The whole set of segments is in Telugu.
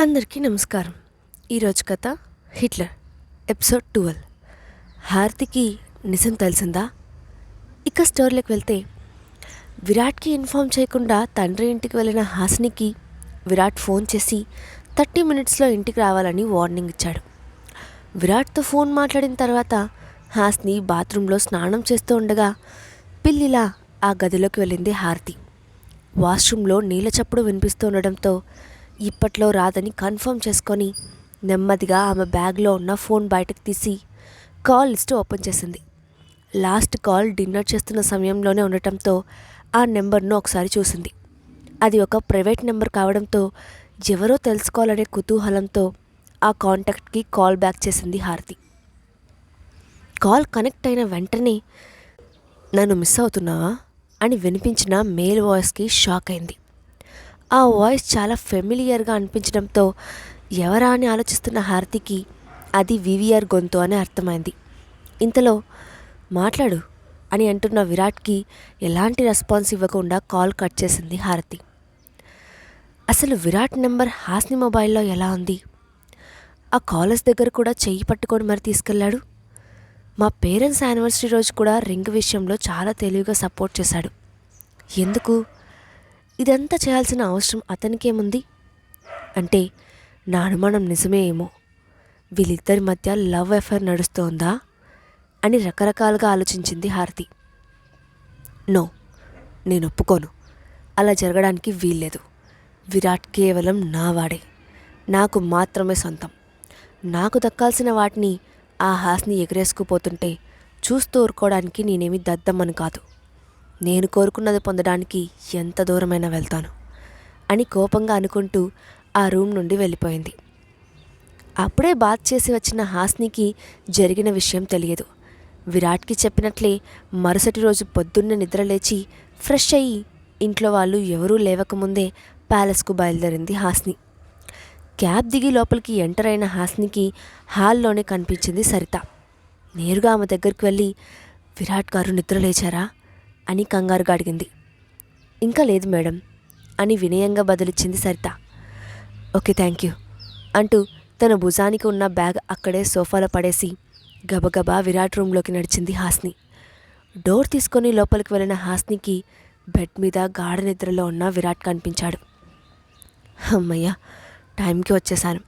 అందరికీ నమస్కారం. ఈరోజు కథ హిట్లర్ ఎపిసోడ్ 12. హారతికి నిజం తెలిసిందా? ఇక స్టోరీలోకి వెళ్తే, విరాట్కి ఇన్ఫామ్ చేయకుండా తండ్రి ఇంటికి వెళ్ళిన హాసినికి విరాట్ ఫోన్ చేసి 30 మినిట్స్లో ఇంటికి రావాలని వార్నింగ్ ఇచ్చాడు. విరాట్తో ఫోన్ మాట్లాడిన తర్వాత హాసిని బాత్రూంలో స్నానం చేస్తూ ఉండగా పిల్లిలా ఆ గదిలోకి వెళ్ళింది హారతి. వాష్రూమ్లో నీళ్ళ చప్పుడు వినిపిస్తూ ఉండడంతో ఇప్పట్లో రాదని కన్ఫర్మ్ చేసుకొని నెమ్మదిగా ఆమె బ్యాగ్లో ఉన్న ఫోన్ బయటకు తీసి కాల్ లిస్ట్ ఓపెన్ చేసింది. లాస్ట్ కాల్ డిన్నర్ చేస్తున్న సమయంలోనే ఉండటంతో ఆ నెంబర్ను ఒకసారి చూసింది. అది ఒక ప్రైవేట్ నెంబర్ కావడంతో ఎవరో తెలుసుకోవాలనే కుతూహలంతో ఆ కాంటాక్ట్కి కాల్ బ్యాక్ చేసింది హారతి. కాల్ కనెక్ట్ అయిన వెంటనే, నన్ను మిస్ అవుతున్నావా అని వినిపించిన మేల్ వాయిస్కి షాక్ అయింది. ఆ వాయిస్ చాలా ఫెమిలియర్గా అనిపించడంతో ఎవరా అని ఆలోచిస్తున్న హారతికి అది వివిఆర్ గొంతు అని అర్థమైంది. ఇంతలో మాట్లాడు అని అంటున్న విరాట్కి ఎలాంటి రెస్పాన్స్ ఇవ్వకుండా కాల్ కట్ చేసింది హారతి. అసలు విరాట్ నెంబర్ హాస్ని మొబైల్లో ఎలా ఉంది? ఆ కాలర్స్ దగ్గర కూడా చెయ్యి పట్టుకొని మరి తీసుకెళ్లాడు. మా పేరెంట్స్ యానివర్సరీ రోజు కూడా రింగ్ విషయంలో చాలా తెలివిగా సపోర్ట్ చేశాడు. ఎందుకు ఇదంతా చేయాల్సిన అవసరం అతనికేముంది? అంటే నా అనుమానం నిజమే ఏమో. వీళ్ళిద్దరి మధ్య లవ్ అఫైర్ నడుస్తోందా అని రకరకాలుగా ఆలోచించింది హారతి. నో, నేను ఒప్పుకోను. అలా జరగడానికి వీల్లేదు. విరాట్ కేవలం నా వాడే, నాకు మాత్రమే సొంతం. నాకు దక్కాల్సిన వాటిని ఆ హాస్ని ఎగరేసుకుపోతుంటే చూస్తూ ఊరుకోవడానికి నేనేమి దద్దమ్మని కాదు. నేను కోరుకున్నది పొందడానికి ఎంత దూరమైనా వెళ్తాను అని కోపంగా అనుకుంటూ ఆ రూమ్ నుండి వెళ్ళిపోయింది. అప్పుడే బాత్ చేసి వచ్చిన హాస్నికి జరిగిన విషయం తెలియదు. విరాట్కి చెప్పినట్లే మరుసటి రోజు పొద్దున్నే నిద్రలేచి ఫ్రెష్ అయ్యి ఇంట్లో వాళ్ళు ఎవరూ లేవకముందే ప్యాలెస్కు బయలుదేరింది హాస్ని. క్యాబ్ దిగి లోపలికి ఎంటర్ అయిన హాస్నికి హాల్లోనే కనిపించింది సరిత. నేరుగా ఆమె దగ్గరికి వెళ్ళి, విరాట్ గారు నిద్రలేచారా అని కంగారుగా అడిగింది. ఇంకా లేదు మేడం అని వినయంగా బదులిచ్చింది సరిత. ఓకే, థ్యాంక్ యూ అంటూ తన భుజానికి ఉన్న బ్యాగ్ అక్కడే సోఫాలో పడేసి గబగబా విరాట్ రూంలోకి నడిచింది హాస్ని. డోర్ తీసుకొని లోపలికి వెళ్ళిన హాస్నికి బెడ్ మీద గాఢ నిద్రలో ఉన్న విరాట్ కనిపించాడు. అమ్మయ్య, టైంకి వచ్చేశాను.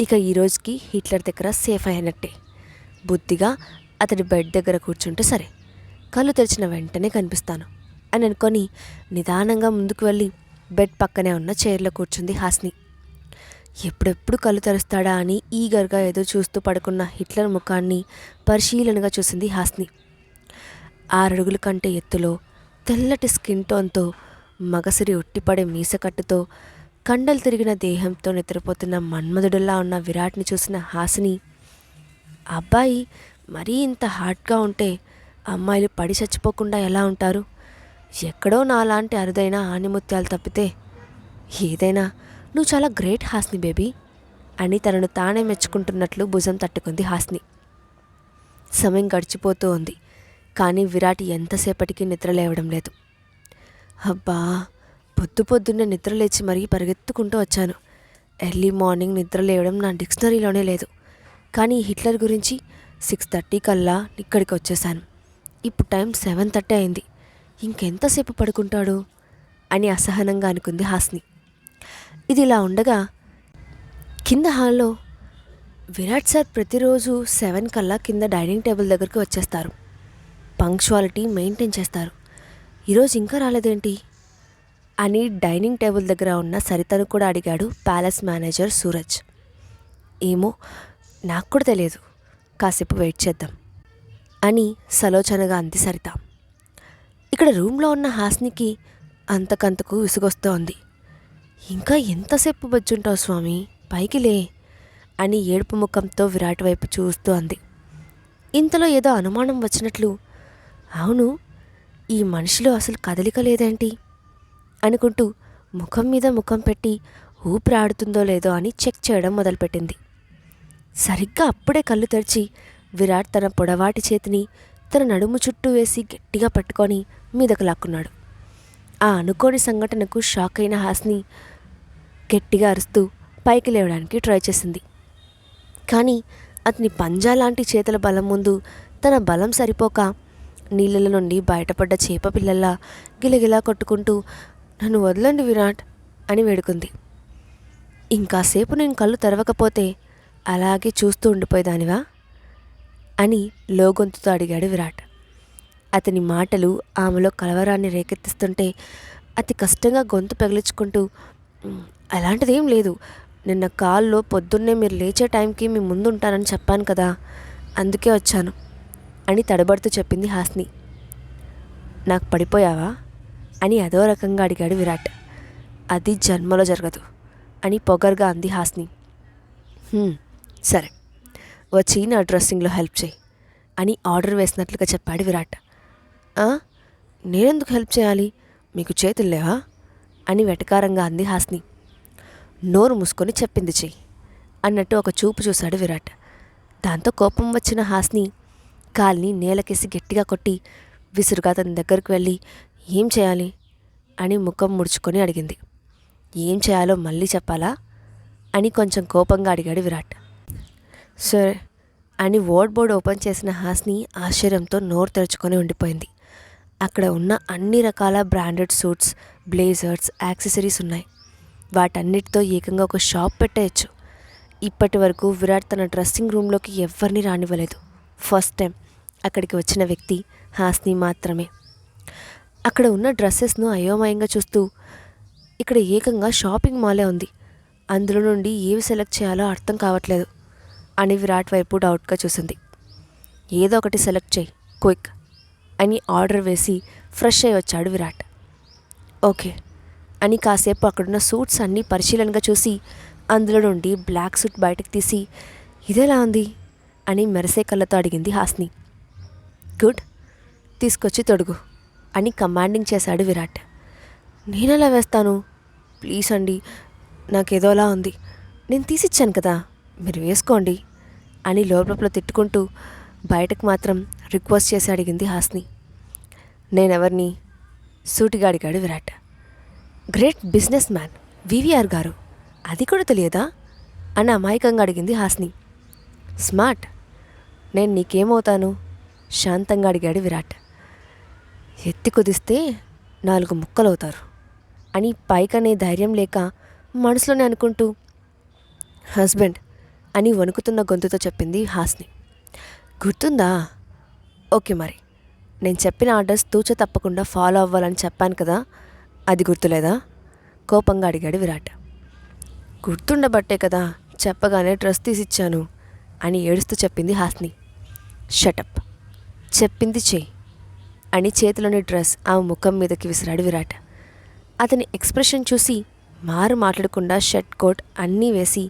ఇక ఈ రోజుకి హిట్లర్ దగ్గర సేఫ్ అయినట్టే. బుద్ధిగా అతడి బెడ్ దగ్గర కూర్చుంటే సరే, కళ్ళు తెరిచిన వెంటనే కనిపిస్తాను అని అనుకొని నిదానంగా ముందుకు వెళ్ళి బెడ్ పక్కనే ఉన్న చైర్లో కూర్చుంది హాస్ని. ఎప్పుడెప్పుడు కళ్ళు తెరుస్తాడా అని ఈగర్గా ఎదురు చూస్తూ పడుకున్న హిట్లర్ ముఖాన్ని పరిశీలనగా చూసింది హాస్ని. 6 అడుగుల కంటే ఎత్తులో, తెల్లటి స్కిన్ టోన్తో, మగసిరి ఉట్టిపడే మీసకట్టుతో, కండలు తిరిగిన దేహంతో నిద్రపోతున్న మన్మధుడులా ఉన్న విరాట్ని చూసిన హాసిని, అబ్బాయి మరీ ఇంత హాట్గా ఉంటే అమ్మాయిలు పడి చచ్చిపోకుండా ఎలా ఉంటారు? ఎక్కడో నాలాంటి అరుదైన ఆనిముత్యాలు తప్పితే ఏదైనా నువ్వు చాలా గ్రేట్ హాస్ని బేబీ అని తనను తానే మెచ్చుకుంటున్నట్లు భుజం తట్టుకుంది హాస్ని. సమయం గడిచిపోతూ ఉంది, కానీ విరాట్ ఎంతసేపటికి నిద్రలేవడం లేదు. అబ్బా, పొద్దున్నే నిద్రలేచి మరీ పరిగెత్తుకుంటూ వచ్చాను. ఎర్లీ మార్నింగ్ నిద్రలేవడం నా డిక్షనరీలోనే లేదు. కానీ హిట్లర్ గురించి 6:30 కల్లా ఇక్కడికి వచ్చేసాను. ఇప్పుడు టైం 7:30 అయింది. ఇంకెంతసేపు పడుకుంటాడు అని అసహనంగా అనుకుంది హాస్ని. ఇది ఇలా ఉండగా కింద హాల్లో విరాట్ సార్ ప్రతిరోజు 7 కల్లా కింద డైనింగ్ టేబుల్ దగ్గరికి వచ్చేస్తారు. పంక్చువాలిటీ మెయింటైన్ చేస్తారు. ఈరోజు ఇంకా రాలేదేంటి అని డైనింగ్ టేబుల్ దగ్గర ఉన్న సరితను కూడా అడిగాడు ప్యాలెస్ మేనేజర్ సూరజ్. ఏమో, నాకు కూడా తెలియదు, కాసేపు వెయిట్ చేద్దాం అని సలోచనగా అంది సరిత. ఇక్కడ రూమ్లో ఉన్న హాస్నికి అంతకంతకు విసుగొస్తోంది. ఇంకా ఎంతసేపు బజ్జుంటావు స్వామి, పైకి లే అని ఏడుపు ముఖంతో విరాట్ వైపు చూస్తూ అంది. ఇంతలో ఏదో అనుమానం వచ్చినట్లు, అవును, ఈ మనిషిలో అసలు కదలిక లేదేంటి అనుకుంటూ ముఖం మీద ముఖం పెట్టి ఊపిరాడుతుందో లేదో అని చెక్ చేయడం మొదలుపెట్టింది. సరిగ్గా అప్పుడే కళ్ళు తెరిచి విరాట్ తన పొడవాటి చేతిని తన నడుము చుట్టూ వేసి గట్టిగా పట్టుకొని మీదకు లాక్కున్నాడు. ఆ అనుకోని సంఘటనకు షాక్ అయిన హాస్ని గట్టిగా అరుస్తూ పైకి లేవడానికి ట్రై చేసింది. కానీ అతని పంజా లాంటి చేతుల బలం ముందు తన బలం సరిపోక నీళ్ళ నుండి బయటపడ్డ చేప పిల్లల్లా గిలగిలా కొట్టుకుంటూ నన్ను వదలండి విరాట్ అని వేడుకుంది. ఇంకాసేపు నేను కళ్ళు తెరవకపోతే అలాగే చూస్తూ ఉండిపోయేదానివా అని లోగొంతుతో అడిగాడు విరాట్. అతని మాటలు ఆమెలో కలవరాన్ని రేకెత్తిస్తుంటే అతి కష్టంగా గొంతు పెగిలించుకుంటూ, అలాంటిదేం లేదు, నిన్న కాల్లో పొద్దున్నే మీరు లేచే టైంకి మీ ముందు ఉంటానని చెప్పాను కదా, అందుకే వచ్చాను అని తడబడుతూ చెప్పింది హాస్ని. నాకు పడిపోయావా అని అదో రకంగా అడిగాడు విరాట్. అది జన్మలో జరగదు అని పొగరుగా అంది హాస్ని. సరే, వచ్చి నా డ్రెస్సింగ్లో హెల్ప్ చేయి అని ఆర్డర్ వేసినట్లుగా చెప్పాడు విరాట్. నేనెందుకు హెల్ప్ చేయాలి, మీకు చేతులు లేవా అని వెటకారంగా అంది హాస్ని. నోరు మూసుకొని చెప్పింది చెయ్యి అన్నట్టు ఒక చూపు చూశాడు విరాట్. దాంతో కోపం వచ్చిన హాస్ని కాల్ని నేలకేసి గట్టిగా కొట్టి విసురుగా తన దగ్గరకు వెళ్ళి ఏం చేయాలి అని ముఖం ముడుచుకొని అడిగింది. ఏం చేయాలో మళ్ళీ చెప్పాలా అని కొంచెం కోపంగా అడిగాడు విరాట్. సరే అని బోర్డ్ ఓపెన్ చేసిన హాస్ని ఆశ్చర్యంతో నోరు తెరుచుకొని ఉండిపోయింది. అక్కడ ఉన్న అన్ని రకాల బ్రాండెడ్ సూట్స్, బ్లేజర్స్, యాక్సెసరీస్ ఉన్నాయి. వాటన్నిటితో ఏకంగా ఒక షాప్ పెట్టేయచ్చు. ఇప్పటి వరకు విరాట్ తన డ్రెస్సింగ్ రూమ్లోకి ఎవరిని రానివ్వలేదు. ఫస్ట్ టైం అక్కడికి వచ్చిన వ్యక్తి హాస్ని మాత్రమే. అక్కడ ఉన్న డ్రెస్సెస్ను అయోమయంగా చూస్తూ, ఇక్కడ ఏకంగా షాపింగ్ మాలే ఉంది, అందులో నుండి ఏవి సెలెక్ట్ చేయాలో అర్థం కావట్లేదు అని విరాట్ వైపు డౌట్గా చూసింది. ఏదో ఒకటి సెలెక్ట్ చేయి, క్విక్ అని ఆర్డర్ వేసి ఫ్రెష్ అయి వచ్చాడు విరాట్. ఓకే అని కాసేపు అక్కడున్న సూట్స్ అన్నీ పరిశీలనగా చూసి అందులో నుండి బ్లాక్ సూట్ బయటకు తీసి ఇదేలా ఉంది అని మెరిసే కళ్ళతో అడిగింది హాస్ని. గుడ్, తీసుకొచ్చి తొడుగు అని కమాండింగ్ చేశాడు విరాట్. నేనెలా వేస్తాను, ప్లీజ్ అండి, నాకేదోలా ఉంది, నేను తీసిచ్చాను కదా, మీరు వేసుకోండి అని లోపల తిట్టుకుంటూ బయటకు మాత్రం రిక్వెస్ట్ చేసి అడిగింది హాస్ని. నేనెవరిని, సూటిగా అడిగాడు Virat. Great business man VVR గారు, అది కూడా తెలియదా అని అమాయకంగా అడిగింది హాస్ని. స్మార్ట్, నేను నీకేమవుతాను శాంతంగా అడిగాడు విరాట్. ఎత్తి కుదిస్తే 4 ముక్కలవుతారు అని పైకనే ధైర్యం లేక మనసులోనే అనుకుంటూ హస్బెండ్ అని వణుకుతున్న గొంతుతో చెప్పింది హాస్ని. గుర్తుందా? ఓకే, మరి నేను చెప్పిన ఆర్డర్స్ తూచ తప్పకుండా ఫాలో అవ్వాలని చెప్పాను కదా, అది గుర్తులేదా కోపంగా అడిగాడు విరాట్. గుర్తుండబట్టే కదా చెప్పగానే డ్రెస్ తీసిచ్చాను అని ఏడుస్తూ చెప్పింది హాస్ని. షటప్, చెప్పింది చెయ్యి అని చేతిలోని డ్రెస్ ఆమె ముఖం మీదకి విసిరాడు విరాట్. అతని ఎక్స్ప్రెషన్ చూసి మారు మాట్లాడకుండా షర్ట్ కోట్ అన్నీ వేసి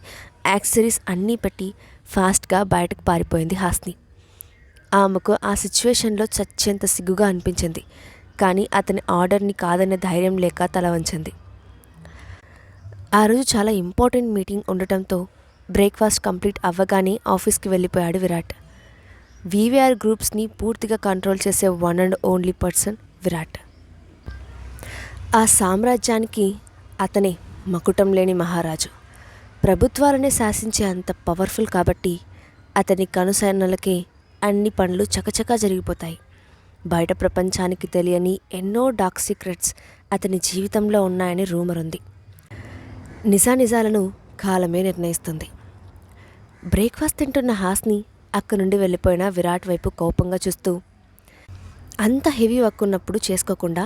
యాక్సెసరీస్ అన్నీ పెట్టి ఫాస్ట్గా బయటకు పారిపోయింది హాస్ని. ఆమెకు ఆ సిచ్యువేషన్లో చచ్చేంత సిగ్గుగా అనిపించింది. కానీ అతని ఆర్డర్ని కాదనే ధైర్యం లేక తల వంచింది. ఆ రోజు చాలా ఇంపార్టెంట్ మీటింగ్ ఉండటంతో బ్రేక్ఫాస్ట్ కంప్లీట్ అవ్వగానే ఆఫీస్కి వెళ్ళిపోయాడు విరాట్. వివిఆర్ గ్రూప్స్ని పూర్తిగా కంట్రోల్ చేసే one and only person Virat. ఆ సామ్రాజ్యానికి అతనే మకుటం లేని మహారాజు. ప్రభుత్వాలనే శాసించే అంత పవర్ఫుల్ కాబట్టి అతని కనుసైనలకే అన్ని పనులు చకచకా జరిగిపోతాయి. బయట ప్రపంచానికి తెలియని ఎన్నో డార్క్ సీక్రెట్స్ అతని జీవితంలో ఉన్నాయని రూమర్ ఉంది. నిజానిజాలను కాలమే నిర్ణయిస్తుంది. బ్రేక్ఫాస్ట్ తింటున్న హాస్ని అక్కడి నుండి వెళ్ళిపోయిన విరాట్ వైపు కోపంగా చూస్తూ, అంత హెవీ వర్క్ ఉన్నప్పుడు చేసుకోకుండా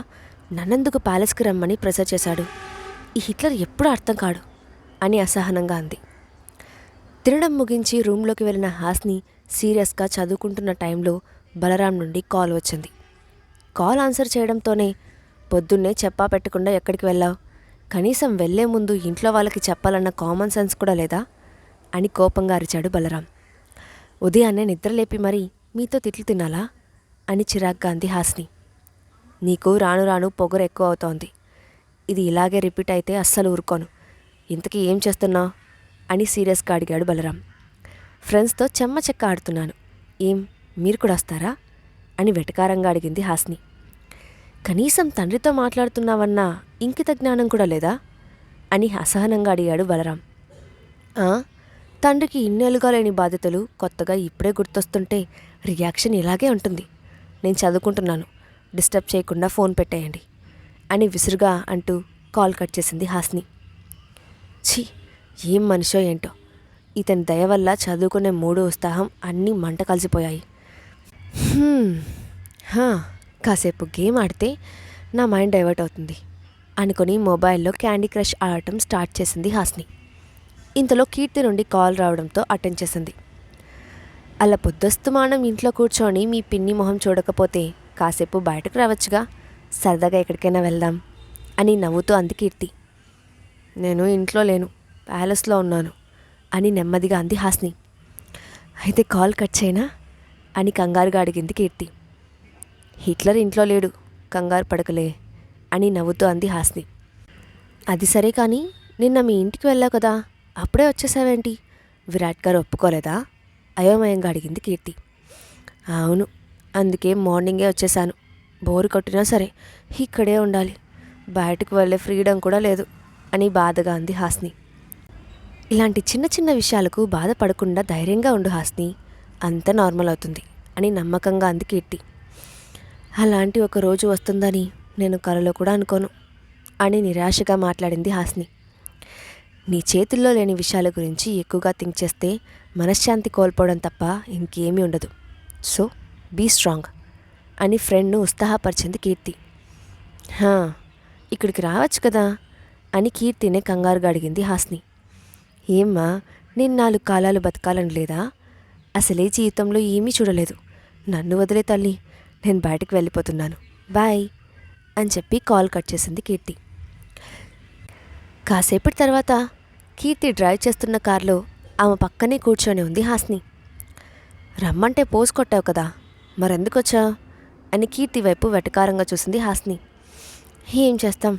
నన్నెందుకు ప్యాలెస్కి రమ్మని ప్రెజర్ చేశాడు, ఈ హిట్లర్ ఎప్పుడూ అర్థం కాడు అని అసహనంగా అంది. తినడం ముగించి రూమ్లోకి వెళ్ళిన హాస్ని సీరియస్గా చదువుకుంటున్న టైంలో బలరాం నుండి కాల్ వచ్చింది. కాల్ ఆన్సర్ చేయడంతోనే, పొద్దున్నే చెప్పా పెట్టకుండా ఎక్కడికి వెళ్ళావు, కనీసం వెళ్లే ముందు ఇంట్లో వాళ్ళకి చెప్పాలన్న కామన్ సెన్స్ కూడా లేదా అని కోపంగా అరిచాడు బలరాం. ఉదయాన్నే నిద్రలేపి మరీ మీతో తిట్లు తినాలా అని చిరాగ్గా అంది హాస్ని. నీకు రాను రాను పొగరు ఎక్కువ అవుతోంది, ఇది ఇలాగే రిపీట్ అయితే అస్సలు ఊరుకోను, ఇంతకీ ఏం చేస్తున్నావు అని సీరియస్గా అడిగాడు బలరాం. ఫ్రెండ్స్తో చెమ్మ చెక్క ఆడుతున్నాను, ఏం మీరు కూడా వస్తారా అని వెటకారంగా అడిగింది హాస్ని. కనీసం తండ్రితో మాట్లాడుతున్నావన్నా ఇంకిత జ్ఞానం కూడా లేదా అని అసహనంగా అడిగాడు బలరాం. ఆ, తండ్రికి ఇన్నేళ్ళుగా లేని బాధ్యతలు కొత్తగా ఇప్పుడే గుర్తొస్తుంటే రియాక్షన్ ఇలాగే ఉంటుంది. నేను చదువుకుంటున్నాను, డిస్టర్బ్ చేయకుండా ఫోన్ పెట్టేయండి అని విసురుగా అంటూ కాల్ కట్ చేసింది హాస్ని. ఛీ, ఏం మనిషో ఏంటో, ఇతని దయ వల్ల చదువుకునే మూడు ఉత్సాహం అన్నీ మంట కలిసిపోయాయి. హ్మ్, హా, కాసేపు గేమ్ ఆడితే నా మైండ్ డైవర్ట్ అవుతుంది అనుకుని మొబైల్లో క్యాండీ క్రష్ ఆడటం స్టార్ట్ చేసింది హాస్ని. ఇంతలో కీర్తి నుండి కాల్ రావడంతో అటెండ్ చేసింది. అలా పొద్దుస్తమానం ఇంట్లో కూర్చొని మీ పిన్ని మొహం చూడకపోతే కాసేపు బయటకు రావచ్చుగా, సరదాగా ఎక్కడికైనా వెళ్దాం అని నవ్వుతూ అంది కీర్తి. నేను ఇంట్లో లేను, ప్యాలెస్లో ఉన్నాను అని నెమ్మదిగా అంది హాస్ని. అయితే కాల్ కట్ చేయనా అని కంగారుగా అడిగింది కీర్తి. హిట్లర్ ఇంట్లో లేడు, కంగారు పడకలే అని నవ్వుతూ అంది హాస్ని. అది సరే కానీ నిన్న మీ ఇంటికి వెళ్ళావు కదా, అప్పుడే వచ్చేసావేంటి? విరాట్ గారు ఒప్పుకోలేదా? అయోమయంగా అడిగింది కీర్తి. అవును, అందుకే మార్నింగే వచ్చేసాను. బోరు కొట్టినా సరే ఇక్కడే ఉండాలి, బయటకు వెళ్ళే ఫ్రీడమ్ కూడా లేదు అని బాధగా అంది హాస్ని. ఇలాంటి చిన్న చిన్న విషయాలకు బాధపడకుండా ధైర్యంగా ఉండు హాస్ని, అంతా నార్మల్ అవుతుంది అని నమ్మకంగా అంది కీర్తి. అలాంటి ఒక రోజు వస్తుందని నేను కలలో కూడా అనుకోను అని నిరాశగా మాట్లాడింది హాస్ని. నీ చేతుల్లో లేని విషయాల గురించి ఎక్కువగా థింక్ చేస్తే మనశ్శాంతి కోల్పోవడం తప్ప ఇంకేమీ ఉండదు. సో బీ స్ట్రాంగ్ అని ఫ్రెండ్ను ఉత్సాహపరిచింది కీర్తి. హా, ఇక్కడికి రావచ్చు కదా అని కీర్తినే కంగారుగా అడిగింది హాస్ని. ఏమ్మా, నేను 4 కాలాలు బతకాలని లేదా? అసలే జీవితంలో ఏమీ చూడలేదు, నన్ను వదిలే తల్లి, నేను బయటకు వెళ్ళిపోతున్నాను, బాయ్ అని చెప్పి కాల్ కట్ చేసింది కీర్తి. కాసేపటి తర్వాత కీర్తి డ్రైవ్ చేస్తున్న కారులో ఆమె పక్కనే కూర్చొని ఉంది హాస్ని. రమ్మంటే పోజ్ కొట్టావు కదా, మరెందుకొచ్చావు అని కీర్తి వైపు వెటకారంగా చూసింది హాస్ని. ఏం చేస్తాం,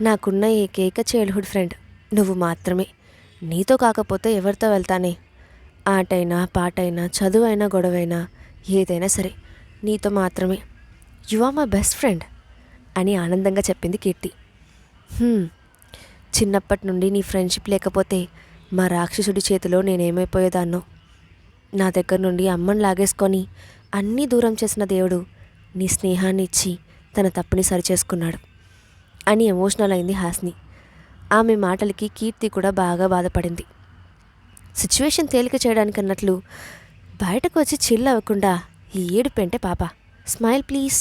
నాకున్న ఏకైక చైల్డ్హుడ్ ఫ్రెండ్ నువ్వు మాత్రమే. నీతో కాకపోతే ఎవరితో వెళ్తానే? ఆటైనా పాటైనా చదువైనా గొడవైనా ఏదైనా సరే నీతో మాత్రమే. You are my best friend అని ఆనందంగా చెప్పింది కీర్తి. చిన్నప్పటి నుండి నీ ఫ్రెండ్షిప్ లేకపోతే మా రాక్షసుడి చేతిలో నేనేమైపోయేదాన్నో. నా దగ్గర నుండి అమ్మని లాగేసుకొని అన్నీ దూరం చేసిన దేవుడు నీ స్నేహాన్ని ఇచ్చి తన తప్పుని సరిచేసుకున్నాడు అని ఎమోషనల్ అయింది హాస్ని. ఆమె మాటలకి కీర్తి కూడా బాగా బాధపడింది. సిచ్యువేషన్ తేలిక చేయడానికి అన్నట్లు బయటకు వచ్చి చిల్ అవ్వకుండా ఈ ఏడుపేంటే పాప, స్మైల్ ప్లీజ్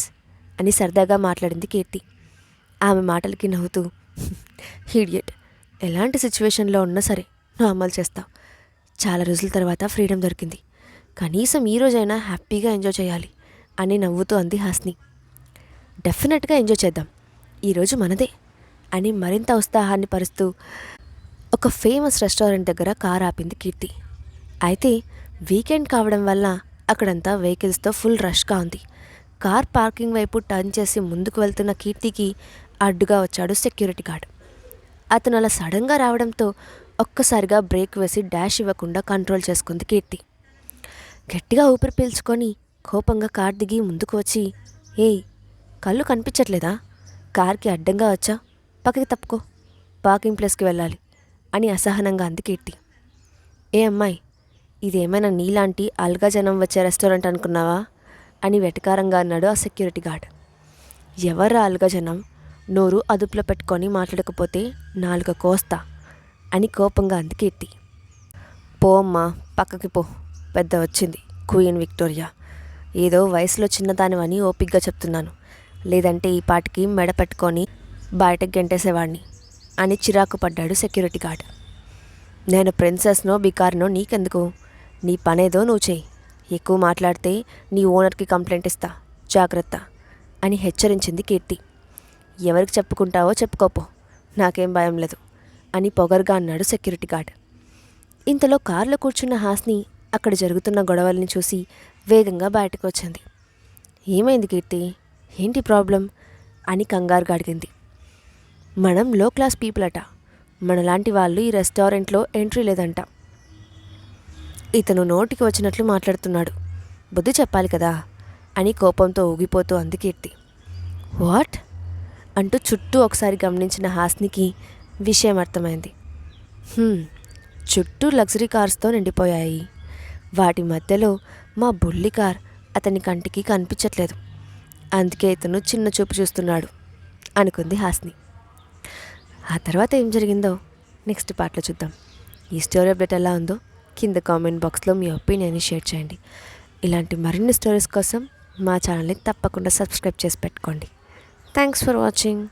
అని సరదాగా మాట్లాడింది కీర్తి. ఆమె మాటలకి నవ్వుతూ, హీడియట్, ఎలాంటి సిచ్యువేషన్లో ఉన్నా సరే నువ్వు అమలు చేస్తావు. చాలా రోజుల తర్వాత ఫ్రీడమ్ దొరికింది, కనీసం ఈ రోజైనా హ్యాపీగా ఎంజాయ్ చేయాలి అని నవ్వుతూ అంది హాస్ని. డెఫినెట్గా ఎంజాయ్ చేద్దాం, ఈరోజు మనదే అని మరింత ఉత్సాహాన్ని పరుస్తూ ఒక ఫేమస్ రెస్టారెంట్ దగ్గర కార్ ఆపింది కీర్తి. అయితే వీకెండ్ కావడం వల్ల అక్కడంతా వెహికల్స్తో ఫుల్ రష్గా ఉంది. కార్ పార్కింగ్ వైపు టర్న్ చేసి ముందుకు వెళ్తున్న కీర్తికి అడ్డుగా వచ్చాడు సెక్యూరిటీ గార్డ్. అతను అలా సడన్గా రావడంతో ఒక్కసారిగా బ్రేక్ వేసి డాష్ ఇవ్వకుండా కంట్రోల్ చేసుకుంది కీర్తి. గట్టిగా ఊపిరి పీల్చుకొని కోపంగా కార్ దిగి ముందుకు వచ్చి, ఏయ్, కళ్ళు కనిపించట్లేదా? కార్కి అడ్డంగా వచ్చా, పక్కకి తప్పుకో, పార్కింగ్ ప్లేస్కి వెళ్ళాలి అని అసహనంగా అంది కీర్తి. ఏ అమ్మాయి, ఇదేమైనా నీలాంటి అల్గా జనం వచ్చే రెస్టారెంట్ అనుకున్నావా అని వెటకారంగా అన్నాడు ఆ సెక్యూరిటీ గార్డ్. ఎవర్రా అల్గా జనం, నోరు అదుపులో పెట్టుకొని మాట్లాడకపోతే నాలుక కోస్తా అని కోపంగా అంది కీర్తి. పో అమ్మా, పక్కకి పో, పెద్ద వచ్చింది క్వీన్ విక్టోరియా. ఏదో వయసులో చిన్నదానివని ఓపిగ్గా చెప్తున్నాను, లేదంటే ఈ పాటికి మెడ పెట్టుకొని బయటకు గెంటేసేవాడిని అని చిరాకు పడ్డాడు సెక్యూరిటీ గార్డ్. నేను ప్రిన్సెస్నో బికార్నో నీకెందుకు, నీ పనేదో నువ్వు చెయ్యి, ఎక్కువ మాట్లాడితే నీ ఓనర్కి కంప్లైంట్ ఇస్తా, జాగ్రత్త అని హెచ్చరించింది కీర్తి. ఎవరికి చెప్పుకుంటావో చెప్పుకోపో, నాకేం భయం లేదు అని పొగరుగా అన్నాడు సెక్యూరిటీ గార్డ్. ఇంతలో కారులో కూర్చున్న హాస్ని అక్కడ జరుగుతున్న గొడవల్ని చూసి వేగంగా బయటకు వచ్చింది. ఏమైంది కీర్తి, ఏంటి ప్రాబ్లం అని కంగారుగా అడిగింది. మనం లో క్లాస్ పీపుల్ అట, మనలాంటి వాళ్ళు ఈ రెస్టారెంట్లో ఎంట్రీ లేదంట. ఇతను నోటికి వచ్చినట్లు మాట్లాడుతున్నాడు, బుద్ధి చెప్పాలి కదా అని కోపంతో ఊగిపోతూ అంది కీర్తి. వాట్ అంటూ చుట్టూ ఒకసారి గమనించిన హాస్నికి విషయం అర్థమైంది. చుట్టూ లగ్జరీ కార్స్తో నిండిపోయాయి. వాటి మధ్యలో మా బుల్లి కార్ అతని కంటికి కనిపించట్లేదు. అందుకే ఇతను చిన్న చూపు చూస్తున్నాడు అనుకుంది హాస్ని. ఆ తర్వాత ఏం జరిగిందో నెక్స్ట్ పార్ట్లో చూద్దాం. ఈ స్టోరీ అప్డేట్ ఎలా ఉందో కింద కామెంట్ బాక్స్లో మీ ఒపీనియన్ని షేర్ చేయండి. ఇలాంటి మరిన్ని స్టోరీస్ కోసం మా ఛానల్ని తప్పకుండా సబ్స్క్రైబ్ చేసి పెట్టుకోండి. Thanks for watching.